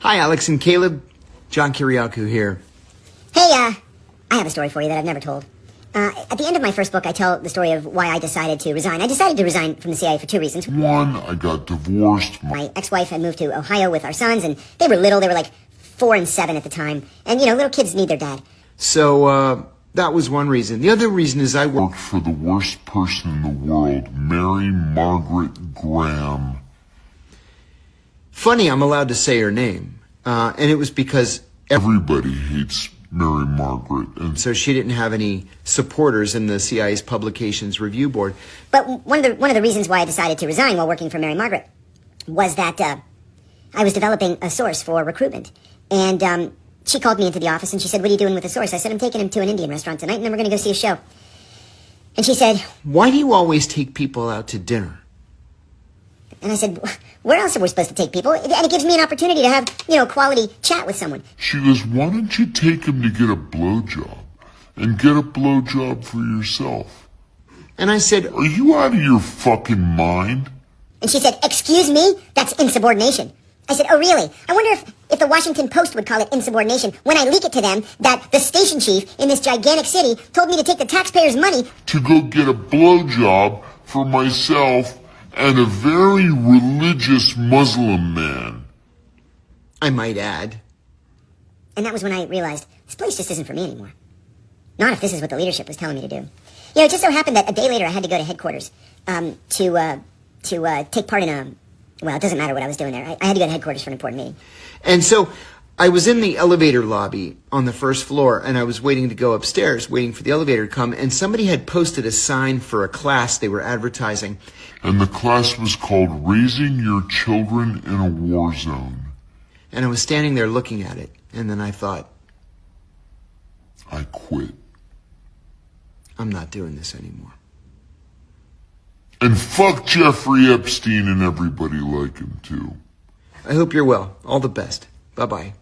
Hi, Alex and Caleb. John Kiriakou here. Hey, I have a story for you that I've never told. At the end of my first book, I tell the story of why I decided to resign. I decided to resign from the CIA for two reasons. One, I got divorced. My ex-wife had moved to Ohio with our sons, and they were little. They were like 4 and 7 at the time. And, little kids need their dad. So, that was one reason. The other reason is I Worked for the worst person in the world, Mary Margaret Graham. Funny, I'm allowed to say her name. And it was because Everybody hates Mary Margaret. And so she didn't have any supporters in the CIA's Publications Review Board. But one of the reasons why I decided to resign while working for Mary Margaret was that I was developing a source for recruitment. And she called me into the office and she said, "What are you doing with the source?" I said, "I'm taking him to an Indian restaurant tonight and then we're going to go see a show." And she said, "Why do you always take people out to dinner?" And I said, "Where else are we supposed to take people? And it gives me an opportunity to have, a quality chat with someone." she goes, "Why don't you take him to get a blowjob and get a blowjob for yourself?" And I said, "Are you out of your fucking mind?" And she said, "Excuse me? That's insubordination." I said, "Oh, really? I wonder if the Washington Post would call it insubordination when I leak it to them that the station chief in this gigantic city told me to take the taxpayers' money to go get a blowjob for myself and a very religious Muslim man. I might add. And that was when I realized this place just isn't for me anymore. Not if this is what the leadership was telling me to do. It just so happened that a day later I had to go to headquarters to take part in a... Well, it doesn't matter what I was doing there. I had to go to headquarters for an important meeting. And so I was in the elevator lobby on the first floor, and I was waiting to go upstairs, waiting for the elevator to come, and somebody had posted a sign for a class they were advertising. And the class was called Raising Your Children in a War Zone. And I was standing there looking at it, and then I thought, I quit. I'm not doing this anymore. And fuck Jeffrey Epstein and everybody like him too. I hope you're well. All the best. Bye-bye.